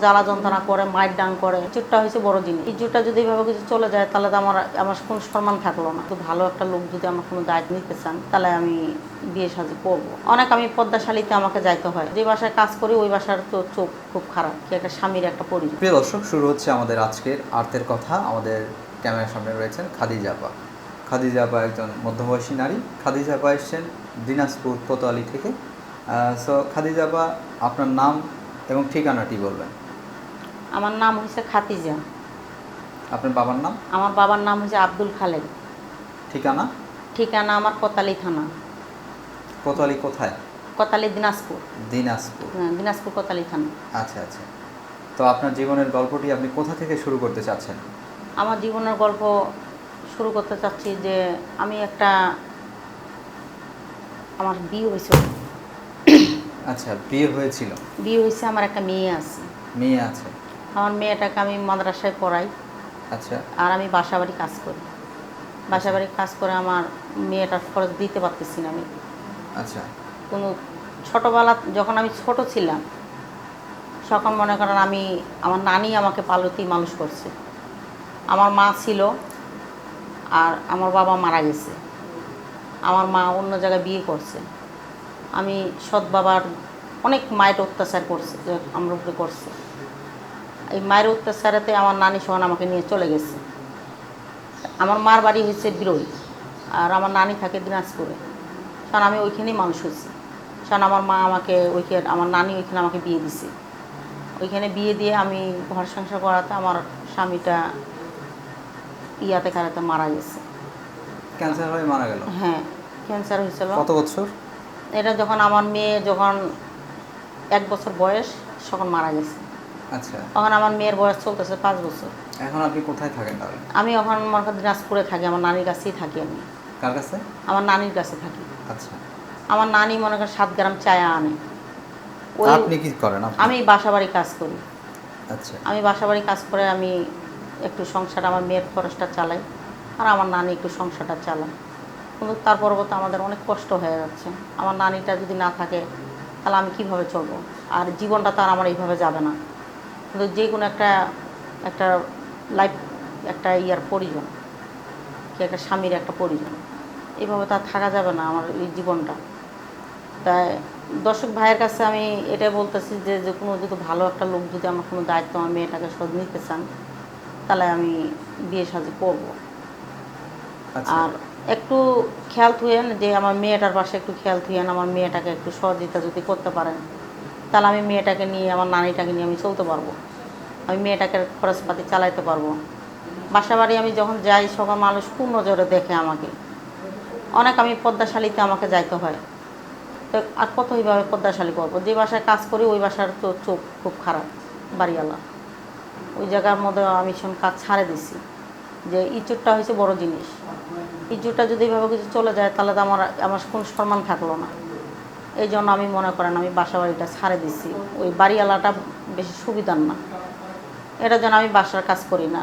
জ্বালা যন্ত্রণা করে, মায়ের ডাং করে। ইজ্জতটা হয়েছে বড় জিনিস। ইজ্জতটা যদি এভাবে কিছু চলে যায় তাহলে তো আমার কোনো সম্মান থাকলো না। তো ভালো একটা লোক যদি আমার কোনো দায়িত্ব নিতে চান তাহলে আমি বিয়ে শাদী করবো। অনেক আমি পদ্মাশালীতে আমাকে যাইতে হয়। যে বাসায় কাজ করি ওই বাসার তো চোখ খুব খারাপ, কি একটা স্বামীর একটা পরিচয়। প্রিয় দর্শক, শুরু হচ্ছে আমাদের আজকের আর্তের কথা। আমাদের ক্যামেরার সামনে রয়েছেন খাদিজা আপা। খাদিজা আপা একজন মধ্যবয়সী নারী। খাদিজা আপা এসছেন দিনাজপুর কোতোয়ালি থেকে। সো খাদিজা আপা, আপনার নাম এবং ঠিকানাটি বলবেন। আমার নাম হচ্ছে খাদিজা। আপনার বাবার নাম? আমার বাবার নাম হচ্ছে আব্দুল খালেক। ঠিকানা? ঠিকানা আমার কোতোয়ালি থানা। কোতোয়ালি কোথায়? কোতোয়ালি দিনাজপুর। দিনাজপুর। হ্যাঁ, দিনাজপুর কোতোয়ালি থানা। আচ্ছা আচ্ছা। তো আপনার জীবনের গল্পটি আপনি কোথা থেকে শুরু করতে চাচ্ছেন? আমার জীবনের গল্প শুরু করতে চাচ্ছি যে আমার বিয়ে হয়েছিল। আচ্ছা, বিয়ে হয়েছিল? বিয়ে হয়েছে, আমার একটা মেয়ে আছে। মেয়ে আছে? আমার মেয়েটাকে আমি মাদ্রাসায় পড়াই। আচ্ছা। আর আমি বাসাবাড়ি কাজ করি। বাসাবাড়ি কাজ করে আমার মেয়েটার খরচ দিতে পারতেছি না আমি। আচ্ছা। কোনো ছোটোবেলা যখন আমি ছোট ছিলাম তখন মনে করেন আমার নানি আমাকে পালতেই মানুষ করছে। আমার মা ছিল আর আমার বাবা মারা গেছে। আমার মা অন্য জায়গায় বিয়ে করছে। আমি সৎ বাবার অনেক মায়ের অত্যাচার করছে, যে আমার উপরে করছে। এই মায়ের অত্যাচারেতে আমার নানি সহন আমাকে নিয়ে চলে গেছে। আমার মার বাড়ি হচ্ছে বিরোই আর আমার নানি থাকে দিনাজপুরে। কারণ আমি ওইখানেই মানুষ হয়েছি। কারণ আমার মা আমাকে আমার নানি ওইখানে আমাকে বিয়ে দিছে। ওইখানে বিয়ে দিয়ে আমি ঘর সংসার করাতে আমার স্বামীটা কারাতে মারা গেছে। ক্যান্সার হয়ে মারা গেল? হ্যাঁ, ক্যান্সার হয়েছিল। কত বছর? এটা যখন আমার মেয়ে 1 বছর বয়স তখন মারা গেছে। আচ্ছা। তখন আমার মেয়ের বয়স চলতেছে 5 বছর। এখন আপনি কোথায় থাকেন তাহলে? আমি এখন দিনাজপুরে থাকি, আমার নানির কাছেই থাকি আমি। কার কাছে? আমার নানির কাছে থাকি। আচ্ছা। আমার নানি মনে করেন 7 গ্রাম চায়া আনে। আপনি কি করেন? আমি বাসাবাড়ি কাজ করি। আচ্ছা। আমি বাসাবাড়ি কাজ করে আমি একটু সংসার, আমার মেয়ের খরচটা চালাই আর আমার নানি একটু সংসারটা চালায়। কিন্তু তার পরবর্তী আমাদের অনেক কষ্ট হয়ে যাচ্ছে। আমার নানিটা যদি না থাকে তাহলে আমি কীভাবে চলবো? আর জীবনটা তো আর আমার এইভাবে যাবে না। কিন্তু যে কোনো একটা লাইফ প্রয়োজন, কি একটা স্বামীর একটা প্রয়োজন। এইভাবে তো আর থাকা যাবে না আমার এই জীবনটা। তাই দর্শক ভাইয়ের কাছে আমি এটাই বলতেছি যে কোনো যদি ভালো একটা লোক যদি আমার কোনো দায়িত্ব আমার মেয়েটাকে শোধ নিতে চান তাহলে আমি বিয়ে শাদী করবো। আর একটু খেয়াল থুয়েন যে আমার মেয়েটার পাশে একটু খেয়াল থুয়েন, আমার মেয়েটাকে একটু সহযোগিতা যদি করতে পারেন তাহলে আমি মেয়েটাকে নিয়ে, আমার নানিটাকে নিয়ে আমি চলতে পারবো। আমি মেয়েটাকে খরচপাতি চালাইতে পারবো। বাসাবাড়ি আমি যখন যাই সকল মানুষ খুব নজরে দেখে আমাকে। অনেক আমি পদ্মাশালীতে আমাকে যাইতে হয়। তো আর কতইভাবে পদ্মাশালী করবো? যে বাসায় কাজ করি ওই বাসার তো চোখ খুব খারাপ, বাড়িওয়ালা। ওই জায়গার মধ্যে আমি কাজ ছাড়ে দিছি। যে ইজ্জতটা হয়েছে বড় জিনিস। ইজ্জতটা যদি এভাবে কিছু চলে যায় তাহলে তো আমার কোনো সম্মান থাকলো না। এই জন্য আমি মনে করেন আমি বাসাবাড়িটা ছাড়ে দিছি। ওই বাড়িওয়ালাটা বেশি সুবিধার না, এটার জন্য আমি বাসার কাজ করি না।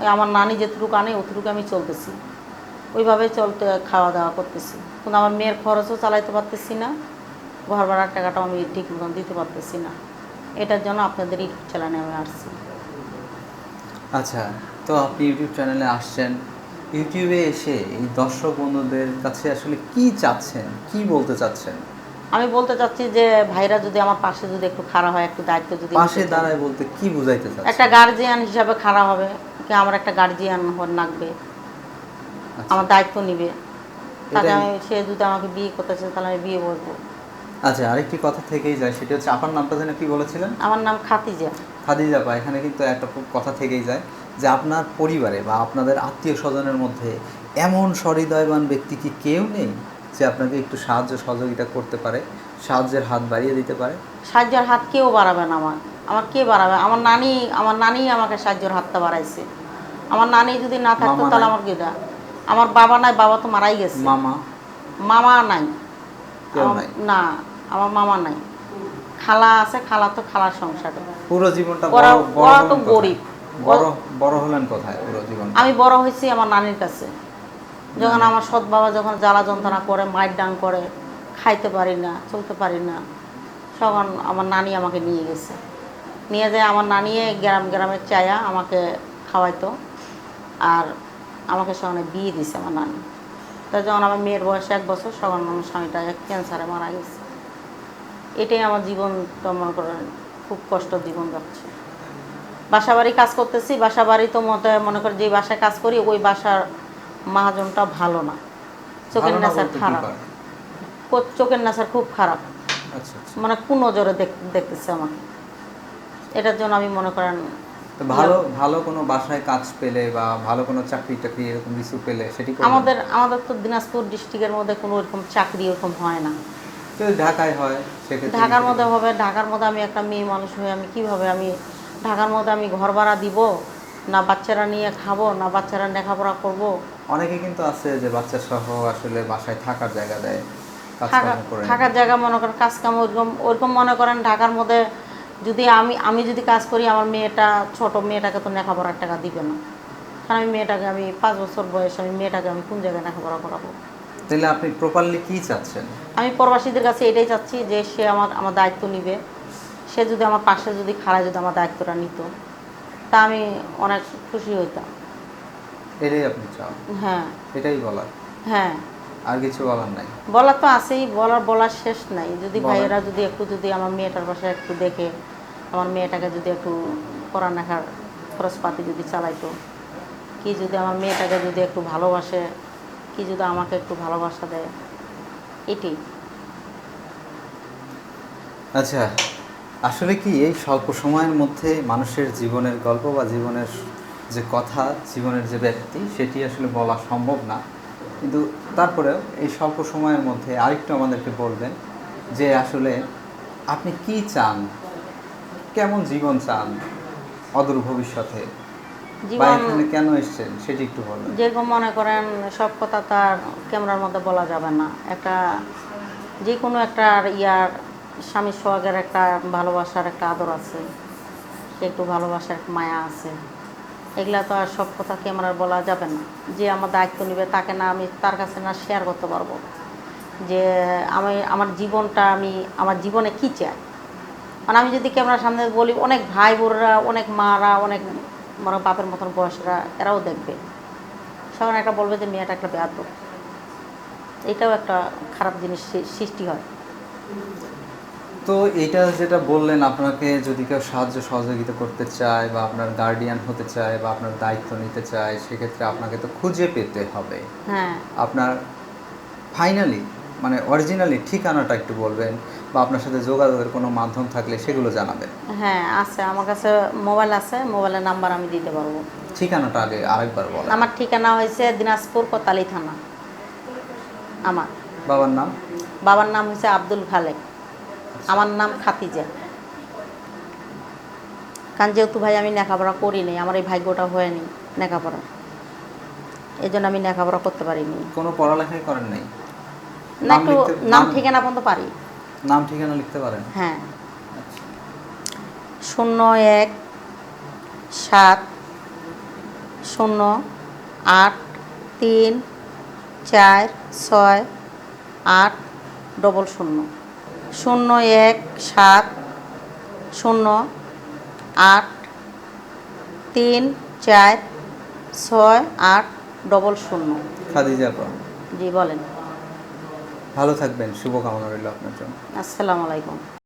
ওই আমার নানি যেটুকু আনে অতটুকু আমি চলতেছি, ওইভাবে খাওয়া দাওয়া করতেছি। কিন্তু আমার মেয়ের খরচও চালাইতে পারতেছি না, ঘর ভাড়ার টাকাটাও আমি ঠিক মতন দিতে পারতেছি না। এটার জন্য আপনাদের ইউটিউব চ্যানেলে আমি আসছি। আচ্ছা, তো আপনি ইউটিউব চ্যানেলে আসছেন, ইউটিউবে এসে এই দর্শক বন্ধুদের কাছে আসলে কি চাচ্ছেন, কি বলতে চাচ্ছেন? আমি বলতে চাচ্ছি যে ভাইরা যদি আমার পাশে যদি একটু খাড়া হয়, একটু দায়িত্ব যদি পাশে দাঁড়ায় বলতে কি বুঝাইতে চাচ্ছেন? একটা গার্জিয়ান হিসাবে খাড়া হবে, কি আমার একটা গার্জিয়ান লাগবে, আমার দায়িত্ব নিবে। তাকে সে যদি আমাকে বিয়ে করতে চায় তাহলে আমি বিয়ে করবো। আচ্ছা, আরেকটি কথা থেকেই যায়, সেটা হচ্ছে আপনার নামটা যেন কি বলেছিলেন? আমার নাম খাদিজা। খাদিজা আপা, এখানে কিন্তু একটা কথা থেকেই যায় যে আপনার পরিবারে বা আপনাদের আত্মীয় স্বজনের মধ্যে এমন সহৃদয়বান ব্যক্তি কি কেউ নেই যে আপনাকে একটু সাহায্য সহযোগিতা করতে পারে, সাহায্যের হাত বাড়িয়ে দিতে পারে? সাহায্যের হাত কেউ বাড়াবে না। আমার কে বাড়াবে? আমার নানি আমাকে সাহায্যের হাতটা বাড়াইছে। আমার নানি যদি না থাকতো তাহলে আমার কি দা? আমার বাবা নাই, বাবা তো মারাই গেছে। মামা নাই? না, আমার মামা নাই। খালা আছে, খালা তো খালার সংসারে পুরো জীবনটা ওরা তো গরিব। বড় হলেন কোথায় পুরো জীবন? আমি বড় হয়েছি আমার নানির কাছে। যখন আমার সৎ বাবা যখন জ্বালা যন্ত্রণা করে, মায়ের ডাং করে, খাইতে পারি না, চলতে পারি না, তখন আমার নানি আমাকে নিয়ে গেছে। নিয়ে যায় আমার নানি গ্রামে চায়া আমাকে খাওয়াইতো। আর আমাকে সেখানে বিয়ে দিছে আমার নানি। তাই যখন আমার মেয়ের বয়স 1 বছর তখন আমার স্বামীটা ক্যান্সারে মারা গেছে। এটাই আমার জীবন, তো মনে করেন খুব কষ্ট জীবন যাচ্ছে। বাসা বাড়ি কাজ করতেছি, বাসা বাড়ি তো মনে করেন যে বাসায় কাজ করি ওই বাসার মহাজনটা ভালো না, চোখের ভালো না নেশার বলতে কি খারাপ, করে? চোখের নেশার খুব খারাপ, আচ্ছা আচ্ছা। মানে কোন নজরে দেখতেছে আমাকে। এটার জন্য আমি মনে করেন তো ভালো কোনো বাসায় কাজ পেলে বা ভালো কোনো চাকরি টাকরি এরকম কিছু পেলে সেটি করবেন? আমাদের তো দিনাজপুর ডিস্ট্রিক্টের মধ্যে কোনো ওরকম চাকরি ওরকম হয় না। যদি ঢাকায় হয় সেক্ষেত্রে ঢাকার কিছু মধ্যে করবেন? হবে, ঢাকার মধ্যে আমি একটা মেয়ে মানুষ হয়ে আমি কীভাবে আমি ঢাকার মধ্যে আমি ঘর ভাড়া দিব, না বাচ্চারা নিয়ে খাবো, না বাচ্চারা লেখাপড়া করব। অনেকে কিন্তু আছে যে বাচ্চা সহ আসলে বাসায় থাকার জায়গা দেয়, কাজকর্ম করে। থাকার জায়গা মনে করেন কাজকাম ওরকম মনে করেন ঢাকার মধ্যে যদি আমি যদি কাজ করি, আমার ছোট মেয়েটাকে তো লেখাপড়ার টাকা দিবে না। কারণ আমি 5 বছর বয়স, আমি মেয়েটাকে আমি কোন জায়গায় লেখাপড়া করাবো? তাহলে আপনি প্রপারলি কি চাচ্ছেন? আমি প্রবাসীদের কাছে এটাই চাচ্ছি যে সে আমার দায়িত্ব নিবে। সে যদি আমার পাশে যদি খাড়ায় যদি আমার দায়িত্বটা নিত, তা আমি অনেক খুশি হইতাম। এটাই আপনি চান? হ্যাঁ এটাই বলার? হ্যাঁ, আর কিছু বলার নাই? বলার তো আছেই, বলার শেষ নাই। যদি বলেন। ভাইয়েরা যদি আমার মেয়েটার পাশে একটু দেখে, আমার মেয়েটাকে যদি একটু পড়ালেখার খরচপাতি যদি চালাইতো, কি যদি আমার মেয়েটাকে যদি একটু ভালোবাসে, কি যদি আমাকে একটু ভালোবাসা দেয়, এটাই। আচ্ছা, আসলে কি এই স্বল্প সময়ের মধ্যে মানুষের জীবনের গল্প বা জীবনের যে কথা, জীবনের যে ব্যক্তি, সেটি আসলে বলা সম্ভব না। কিন্তু তারপরেও এই স্বল্প সময়ের মধ্যে আরেকটু আমাদেরকে বলবেন যে আসলে আপনি কি চান, কেমন জীবন চান অদূর ভবিষ্যতে, বা জীবন এখানে কেন এসেছেন সেটি একটু বলবেন। যেরকম মনে করেন সব কথা তার ক্যামেরার মধ্যে বলা যাবে না। যে কোনো একটা ইয়ার স্বামী সোহাগের একটা ভালোবাসার একটা আদর আছে, একটু ভালোবাসার একটা মায়া আছে। এগুলা তো আর সব কথা ক্যামেরার বলা যাবে না। যে আমার দায়িত্ব নেবে তাকে না আমি তার কাছে না শেয়ার করতে পারবো যে আমার জীবনটা আমার জীবনে কী চাই। মানে আমি যদি ক্যামেরার সামনে বলি, অনেক ভাই বোনরা, অনেক মারা, অনেক মানে বাপের মতন বয়সরা এরাও দেখবে, সবাই একটা বলবে যে মেয়েটা একটা বেয়াদব। এটাও একটা খারাপ জিনিস সৃষ্টি হয়। তো এটা যেটা বললেন, আপনাকে যদি কেউ সাহায্য সহযোগিতা করতে চায় বা আপনার গার্ডিয়ান হতে চায় বা আপনার দায়িত্ব নিতে চায়, সেক্ষেত্রে আপনাকে তো খুঁজে পেতে হবে। হ্যাঁ, আপনার ফাইনালি মানে অরিজিনালি ঠিকানাটা একটু বলবেন, বা আপনার সাথে যোগাযোগের কোনো মাধ্যম থাকলে সেগুলো জানাবেন। হ্যাঁ আছে, আমার কাছে মোবাইল আছে, মোবাইলের নাম্বার আমি দিতে পারবো। ঠিকানাটা আগে আরেকবার বলেন। আমার ঠিকানা হয়েছে দিনাজপুর কোতালি থানা। আমার বাবার নাম? বাবার নাম হয়েছে আব্দুল খালেক, আমার নাম খাতিজা। কারণ যেহেতু ভাই আমি লেখাপড়া করিনি, আমার এই ভাগ্যটা হয়নি লেখাপড়া, এই জন্য আমি লেখাপড়া করতে পারিনি। কোনো পড়ালেখাই করেন নাই? না, একটু নাম ঠিকানা পর্যন্ত পারি। নাম ঠিকানা লিখতে পারেন? হ্যাঁ, আচ্ছা। 01703468000। 01703468000। খাদিজা আপা, জি বলেন। ভালো থাকবেন, শুভকামনা রইল আপনার জন্য। আসসালামু আলাইকুম।